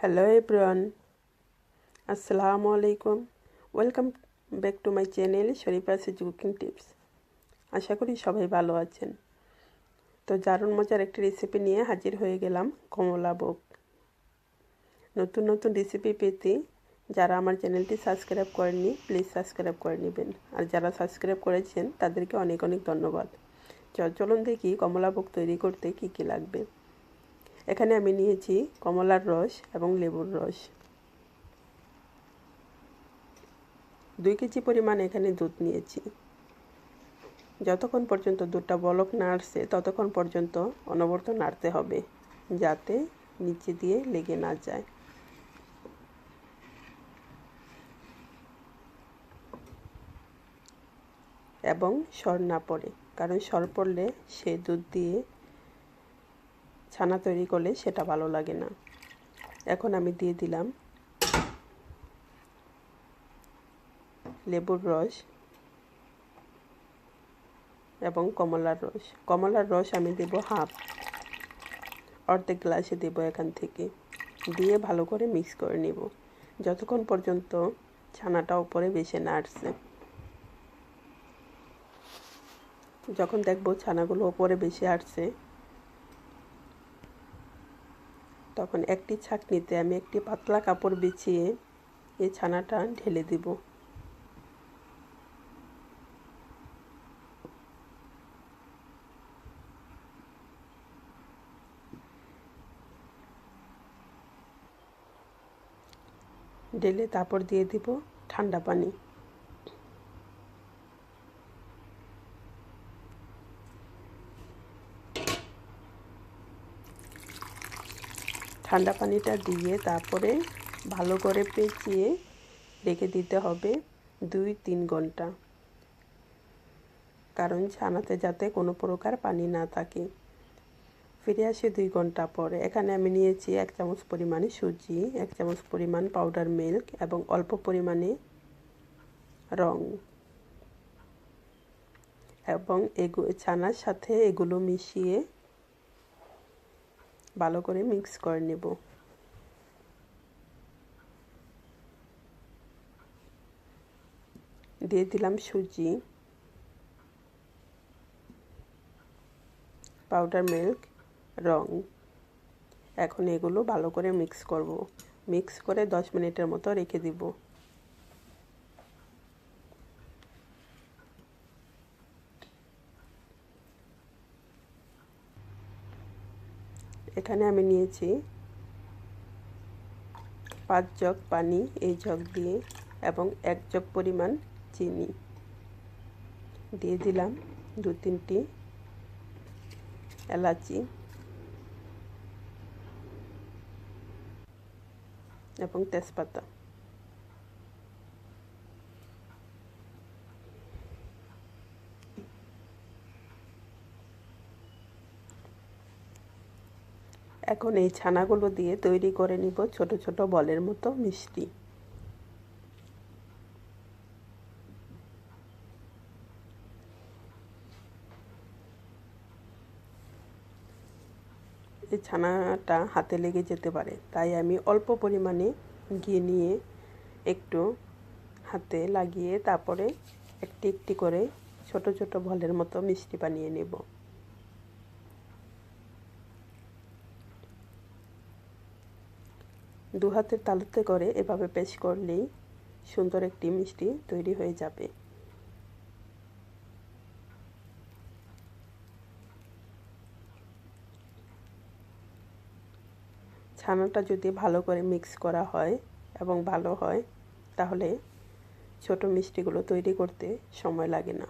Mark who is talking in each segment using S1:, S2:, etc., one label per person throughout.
S1: Hello everyone, Assalamu alaikum. Welcome back to my channel Sharifa's Cooking Tips. আশা করি সবাই ভালো আছেন। তো দারুণ মজার একটি রেসিপি নিয়ে হাজির হয়ে গেলাম, কমলা ভোগ। নতুন নতুন রেসিপি পেতে যারা আমার চ্যানেলটি সাবস্ক্রাইব করেননি প্লিজ সাবস্ক্রাইব করে নেবেন, আর যারা সাবস্ক্রাইব করেছেন তাদেরকে অনেক অনেক ধন্যবাদ। চলুন দেখি কমলা ভোগ তৈরি করতে কি কি লাগবে। এখানে আমি নিয়েছি কমলার রস এবং লেবুর রস। 2 কেজি পরিমাণ এখানে দুধ নিয়েছি। যতক্ষণ পর্যন্ত দুধটা বলক না আসছে ততক্ষণ পর্যন্ত অনবরত নাড়তে হবে, যাতে নিচে দিয়ে লেগে না যায়। এবং সর না পড়ে, কারণ সর পড়লে সে দুধ দিয়ে ছানা তৈরি করলে সেটা ভালো লাগে না। এখন আমি দিয়ে দিলাম লেবুর রস এবং কমলার রস। কমলার রস আমি দেব হাফ, অর্ধেক গ্লাসে দেব এখান থেকে। দিয়ে ভালো করে মিক্স করে নেব যতক্ষণ পর্যন্ত ছানাটা উপরে ভেসে না আসছে। যখন দেখব ছানাগুলো উপরে ভেসে আসছে তখন একটি ছাঁকনিতে আমি একটি পাতলা কাপড় বিছিয়ে এই ছানাটা ঢেলে দিব। ঢেলে তারপর দিয়ে দিব ঠান্ডা পানি। ঠান্ডা পানিটা দিয়ে তারপরে ভালো করে পেঁচিয়ে রেখে দিতে হবে 2-3 ঘন্টা, কারণ ছানাতে যাতে কোনো প্রকার পানি না থাকে। ফিরে আসি 2 ঘন্টা পরে। এখানে আমি নিয়েছি 1 চামচ পরিমাণে সুজি, 1 চামচ পরিমাণ পাউডার মিল্ক এবং অল্প পরিমাণে রং, এবং ছানার সাথে এগুলো মিশিয়ে ভালো করে মিক্স করে নেব। দিয়ে দিলাম সুজি, পাউডার মিল্ক, রং। এখন এগুলো ভালো করে মিক্স করব। মিক্স করে 10 মিনিটের মতো রেখে দিব। এখানে আমি নিয়েছি 5 জগ পানি, এই জগ দিয়ে, এবং 1 জগ পরিমাণ চিনি দিয়ে দিলাম। 2-3টি এলাচি এবং তেজপাতা। এখন এই ছানাগুলো দিয়ে তৈরি করে নিব ছোট ছোট বলের মতো মিষ্টি। এই ছানাটা হাতে লেগে যেতে পারে, তাই আমি অল্প পরিমাণে ঘি নিয়ে একটু হাতে লাগিয়ে তারপরে একটি একটি করে ছোট ছোট বলের মতো মিষ্টি বানিয়ে নেব। দু হাতের তালুতে করে এভাবে পেশ করলেই সুন্দর একটি মিষ্টি তৈরি হয়ে যাবে। ছানাটা যদি ভালো করে মিক্স করা হয় এবং ভালো হয়, তাহলে ছোট মিষ্টিগুলো তৈরি করতে সময় লাগে না।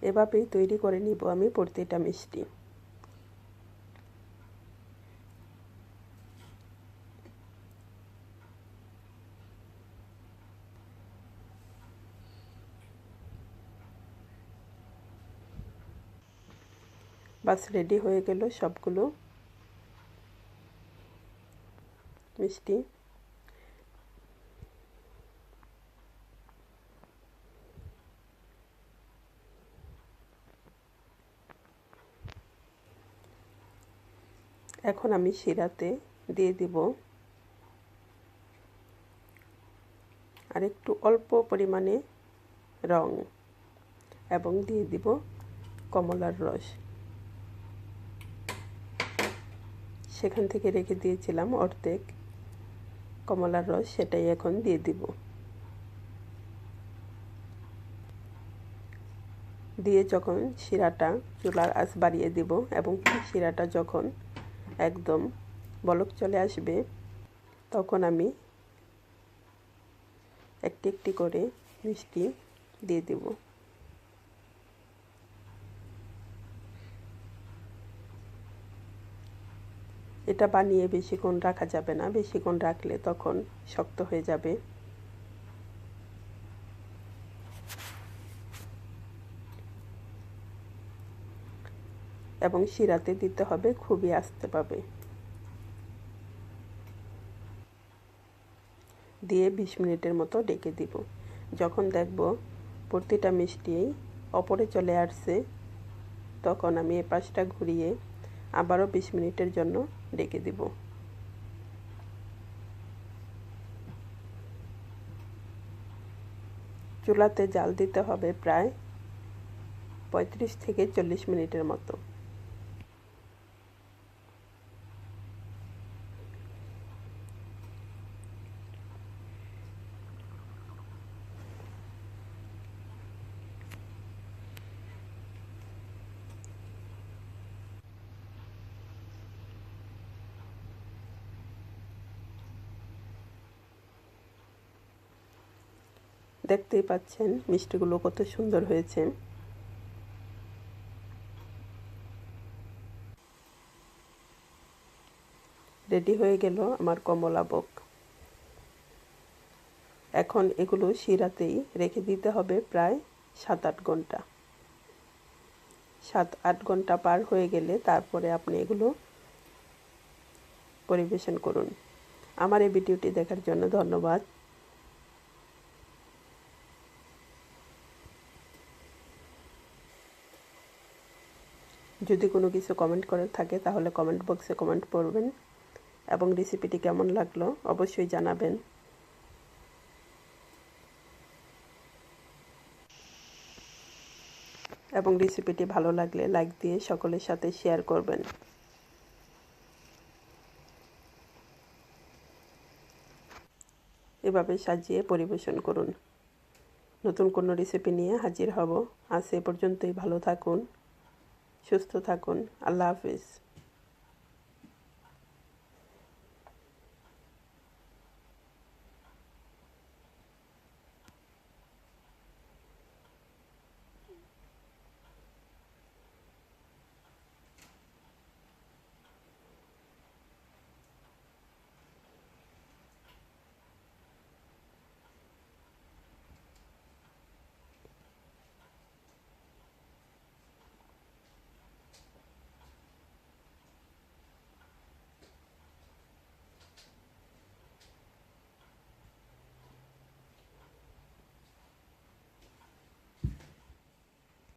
S1: এভাবেই তৈরি করে নিব আমি প্রতিটা মিষ্টি। বাস রেডি হয়ে গেল সবগুলো মিষ্টি। এখন আমি শিরাতে দিয়ে দিব আর একটু অল্প পরিমাণে রং এবং দিয়ে দিব কমলার রস। সেখান থেকে রেখে দিয়েছিলাম অর্ধেক কমলার রস, সেটাই এখন দিয়ে দিব। দিয়ে যখন শিরাটা চুলার আঁচ বাড়িয়ে দিব এবং শিরাটা যখন একদম বলক চলে আসবে তখন আমি একটি একটি করে মিষ্টি দিয়ে দিব। এটা বানিয়ে বেশিক্ষণ রাখা যাবে না, বেশিক্ষণ রাখলে তখন শক্ত হয়ে যাবে। এবং শিরাতে দিতে হবে খুবই আস্তে পাবে। দিয়ে 20 মিনিটের মতো ডেকে দিব। যখন দেখব প্রতিটা মিষ্টি ওপরে চলে আসছে তখন আমি এই পাশটা ঘুরিয়ে আবারও 20 মিনিটের জন্য ডেকে দিব। চুলাতে জাল দিতে হবে প্রায় 35 থেকে 40 মিনিটের মতো। দেখতেই পাচ্ছেন মিষ্টিগুলো কত সুন্দর হয়েছে। রেডি হয়ে গেল আমার কমলা ভোগ। এখন এগুলো শিরাতেই রেখে দিতে হবে প্রায় 7-8 ঘন্টা। 7-8 ঘন্টা পার হয়ে গেলে তারপরে আপনি এগুলো পরিবেশন করুন। আমার এই ভিডিওটি দেখার জন্য ধন্যবাদ। যদি কোনো কিছু কমেন্ট করার থাকে তাহলে কমেন্ট বক্সে কমেন্ট করবেন এবং রেসিপিটি কেমন লাগলো অবশ্যই জানাবেন। এবং রেসিপিটি ভালো লাগলে লাইক দিয়ে সকলের সাথে শেয়ার করবেন। এভাবে সাজিয়ে পরিবেশন করুন। নতুন কোনো রেসিপি নিয়ে হাজির হব। আজ এ পর্যন্তই। ভালো থাকুন, সুস্থ থাকুন। আল্লাহ হাফেজ।